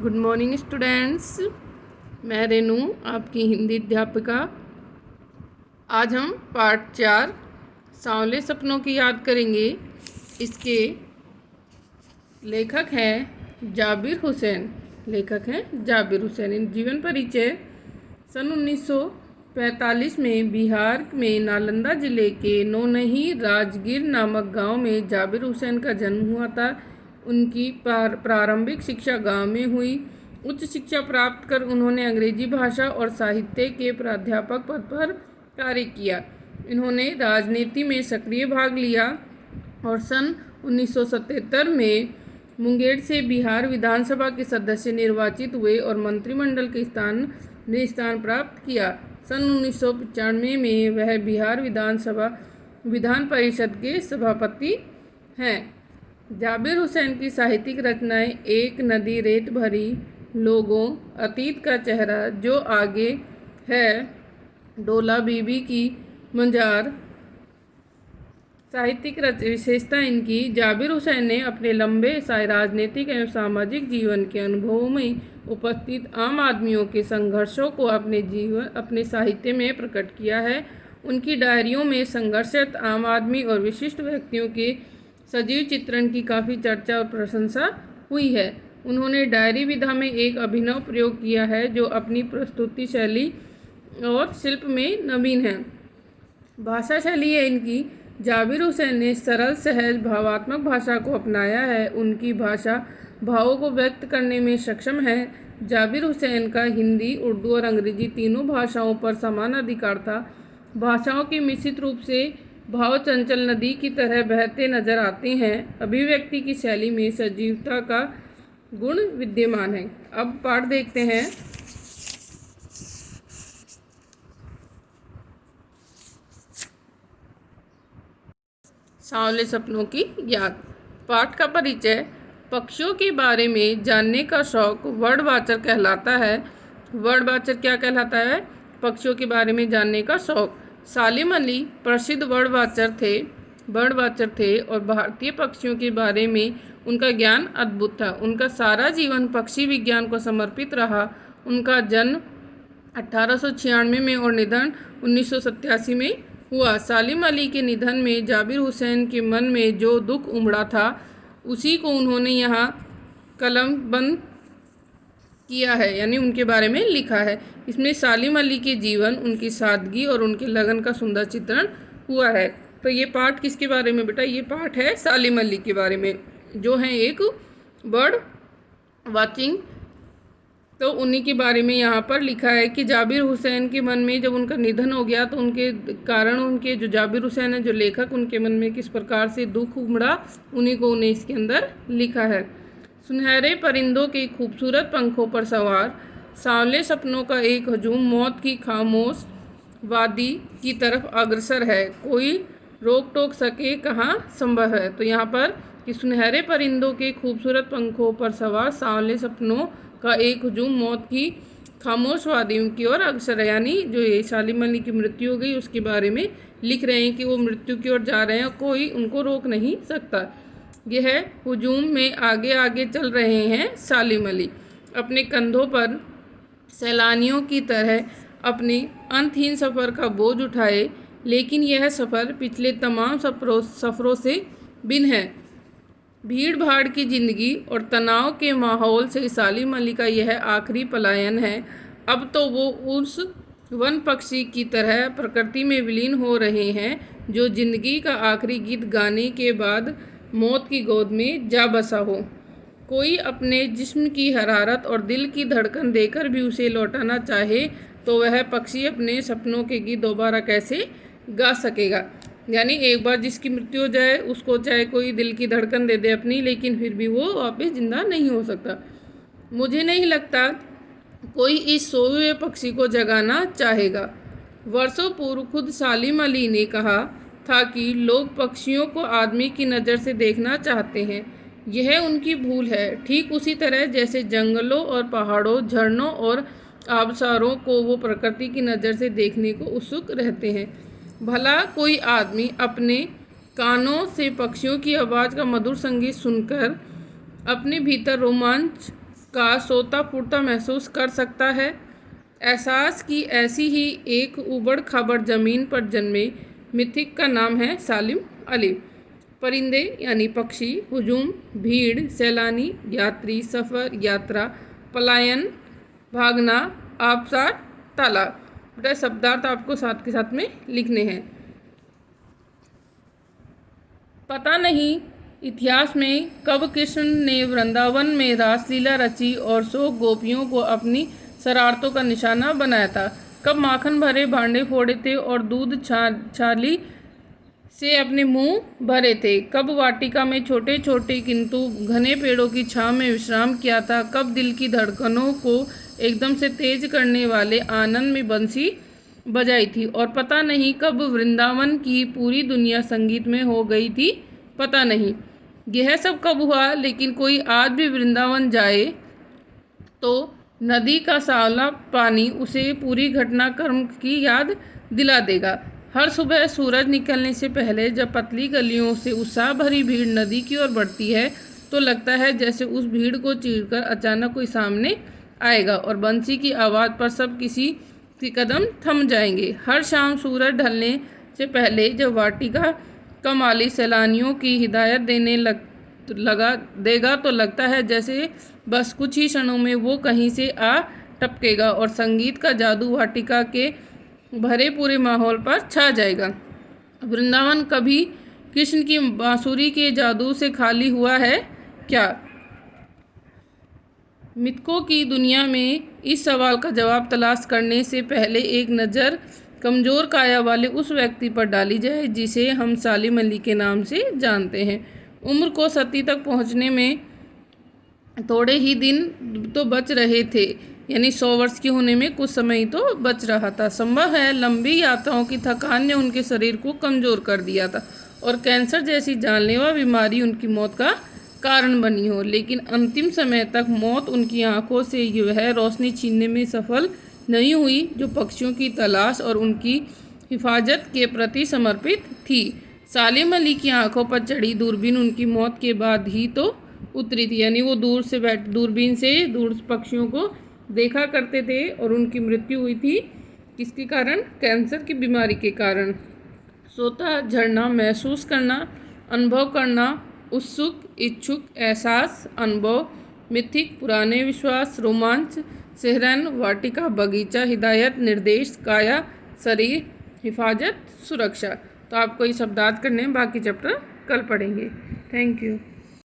Good morning students. मैं रेनू आपकी हिंदी अध्यापिका। आज हम पार्ट 4 सांवले सपनों की याद करेंगे। इसके लेखक हैं जाबिर हुसैन। इन जीवन परिचय। सन 1945 में बिहार में नालंदा जिले के नौनही राजगीर नामक गांव में जाबिर हुसैन का जन्म हुआ था। उनकी प्रारंभिक शिक्षा गांव में हुई। उच्च शिक्षा प्राप्त कर उन्होंने अंग्रेजी भाषा और साहित्य के प्राध्यापक पद पर कार्य किया। इन्होंने राजनीति में सक्रिय भाग लिया और सन 1977 में मुंगेर से बिहार विधानसभा के सदस्य निर्वाचित हुए और मंत्रिमंडल के स्थान प्राप्त किया। सन 1995 में वह बिहार विधान परिषद के सभापति हैं। जाबिर हुसैन की साहित्यिक रचनाएं एक नदी रेत भरी, लोगों, अतीत का चेहरा जो आगे है, डोला बीबी की मंजार। साहित्यिक विशेषता इनकी। जाबिर हुसैन ने अपने लंबे राजनीतिक एवं सामाजिक जीवन के अनुभवों में उपस्थित आम आदमियों के संघर्षों को अपने साहित्य में प्रकट किया है। उनकी डायरियों में संघर्षरत आम आदमी और विशिष्ट व्यक्तियों के सजीव चित्रण की काफ़ी चर्चा और प्रशंसा हुई है। उन्होंने डायरी विधा में एक अभिनव प्रयोग किया है जो अपनी प्रस्तुति शैली और शिल्प में नवीन है। भाषा शैली है इनकी। जाबिर हुसैन ने सरल, सहज, भावात्मक भाषा को अपनाया है। उनकी भाषा भावों को व्यक्त करने में सक्षम है। जाबिर हुसैन का हिंदी, उर्दू और अंग्रेजी तीनों भाषाओं पर समान अधिकार था। भाषाओं के मिश्रित रूप से भाव चंचल नदी की तरह बहते नजर आते हैं। अभिव्यक्ति की शैली में सजीवता का गुण विद्यमान है। अब पाठ देखते हैं। सांवले सपनों की याद। पाठ का परिचय। पक्षियों के बारे में जानने का शौक वर्डवाचर कहलाता है। वर्डवाचर क्या कहलाता है? पक्षियों के बारे में जानने का शौक। सालिम अली प्रसिद्ध बर्डवाचर थे और भारतीय पक्षियों के बारे में उनका ज्ञान अद्भुत था। उनका सारा जीवन पक्षी विज्ञान को समर्पित रहा। उनका जन्म 1896 में और निधन 1987 में हुआ। सालिम अली के निधन में जाबिर हुसैन के मन में जो दुख उमड़ा था उसी को उन्होंने यहाँ कलमबंद किया है, यानी उनके बारे में लिखा है। इसमें सालिम अली के जीवन, उनकी सादगी और उनके लगन का सुंदर चित्रण हुआ है। तो ये पाठ किसके बारे में बेटा? ये पाठ है सालिम अली के बारे में, जो हैं एक बर्ड वाचिंग। तो उन्हीं के बारे में यहाँ पर लिखा है कि जाबिर हुसैन के मन में जब उनका निधन हो गया तो उनके कारण उनके जो जाबिर हुसैन है जो लेखक, उनके मन में किस प्रकार से दुख उमड़ा, उन्हीं को उन्हें इसके अंदर लिखा है। सुनहरे परिंदों के खूबसूरत पंखों पर सवार सांवले सपनों का एक हजूम मौत की खामोश वादी की तरफ अग्रसर है। कोई रोक टोक सके कहाँ संभव है। तो यहाँ पर कि सुनहरे परिंदों के खूबसूरत पंखों पर सवार सांवले सपनों का एक हजूम मौत की खामोश वादियों की ओर अग्रसर है, यानी जो ये सालिम अली की मृत्यु हो गई उसके बारे में लिख रहे हैं कि वो मृत्यु की ओर जा रहे हैं, कोई उनको रोक नहीं सकता। यह हुजूम में आगे आगे चल रहे हैं सालिम अली, अपने कंधों पर सैलानियों की तरह अपने अंतहीन सफ़र का बोझ उठाए। लेकिन यह सफ़र पिछले तमाम सफ़रों से भिन्न है। भीड़ भाड़ की ज़िंदगी और तनाव के माहौल से सालिम अली का यह आखिरी पलायन है। अब तो वो उस वन पक्षी की तरह प्रकृति में विलीन हो रहे हैं जो ज़िंदगी का आखिरी गीत गाने के बाद मौत की गोद में जा बसा हो। कोई अपने जिस्म की हरारत और दिल की धड़कन देकर भी उसे लौटाना चाहे तो वह पक्षी अपने सपनों के गीत दोबारा कैसे गा सकेगा। यानी एक बार जिसकी मृत्यु हो जाए उसको चाहे कोई दिल की धड़कन दे दे अपनी, लेकिन फिर भी वो वापस जिंदा नहीं हो सकता। मुझे नहीं लगता कोई इस सोए हुए पक्षी को जगाना चाहेगा। वर्षों पूर्व खुद सालिम अली ने कहा था कि लोग पक्षियों को आदमी की नज़र से देखना चाहते हैं। यह उनकी भूल है। ठीक उसी तरह जैसे जंगलों और पहाड़ों, झरनों और आबशारों को वो प्रकृति की नज़र से देखने को उत्सुक रहते हैं। भला कोई आदमी अपने कानों से पक्षियों की आवाज़ का मधुर संगीत सुनकर अपने भीतर रोमांच का सोता फूटता महसूस कर सकता है। एहसास की ऐसी ही एक उबड़ खाबड़ ज़मीन पर जन्मे मिथिक का नाम है सालिम अली। परिंदे यानी पक्षी, हुजूम, भीड़, सैलानी, यात्री, सफ़र, यात्रा, पलायन, भागना, आबसार, तालाब। बेटा शब्दार्थ आपको साथ के साथ में लिखने हैं। पता नहीं इतिहास में कब कृष्ण ने वृंदावन में रासलीला रची और 100 गोपियों को अपनी शरारतों का निशाना बनाया था। कब माखन भरे भांडे फोड़े थे और दूध छाली से अपने मुंह भरे थे। कब वाटिका में छोटे छोटे किंतु घने पेड़ों की छांव में विश्राम किया था। कब दिल की धड़कनों को एकदम से तेज करने वाले आनंद में बंसी बजाई थी। और पता नहीं कब वृंदावन की पूरी दुनिया संगीत में हो गई थी। पता नहीं यह सब कब हुआ, लेकिन कोई आज भी वृंदावन जाए तो नदी का सांवला पानी उसे पूरी घटनाक्रम की याद दिला देगा। हर सुबह सूरज निकलने से पहले जब पतली गलियों से उत्साह भरी भीड़ नदी की ओर बढ़ती है तो लगता है जैसे उस भीड़ को चीरकर अचानक कोई सामने आएगा और बंसी की आवाज़ पर सब किसी के कदम थम जाएंगे। हर शाम सूरज ढलने से पहले जब वाटिका का माली सैलानियों की हिदायत देने लगा देगा तो लगता है जैसे बस कुछ ही क्षणों में वो कहीं से आ टपकेगा और संगीत का जादू वाटिका के भरे पूरे माहौल पर छा जाएगा। वृंदावन कभी कृष्ण की बांसुरी के जादू से खाली हुआ है क्या? मिथकों की दुनिया में इस सवाल का जवाब तलाश करने से पहले एक नज़र कमज़ोर काया वाले उस व्यक्ति पर डाली जाए जिसे हम सालिम अली के नाम से जानते हैं। उम्र को 70 तक पहुंचने में थोड़े ही दिन तो बच रहे थे, यानी 100 वर्ष के होने में कुछ समय ही तो बच रहा था। संभव है लंबी यात्राओं की थकान ने उनके शरीर को कमज़ोर कर दिया था और कैंसर जैसी जानलेवा बीमारी उनकी मौत का कारण बनी हो, लेकिन अंतिम समय तक मौत उनकी आंखों से वह रोशनी छीनने में सफल नहीं हुई जो पक्षियों की तलाश और उनकी हिफाजत के प्रति समर्पित थी। सालिम अली की आंखों पर चढ़ी दूरबीन उनकी मौत के बाद ही तो उतरी थी, यानी वो दूरबीन से दूर पक्षियों को देखा करते थे और उनकी मृत्यु हुई थी किसके कारण? कैंसर की बीमारी के कारण। सोता झरना महसूस करना, अनुभव करना, उत्सुक, इच्छुक, एहसास, अनुभव, मिथिक, पुराने विश्वास, रोमांच, सिहरन, वाटिका, बगीचा, हिदायत, निर्देश, काया, शरीर, हिफाजत, सुरक्षा। तो आपको ये शब्दार्थ करने हैं, बाकी चैप्टर कल पढ़ेंगे। Thank you.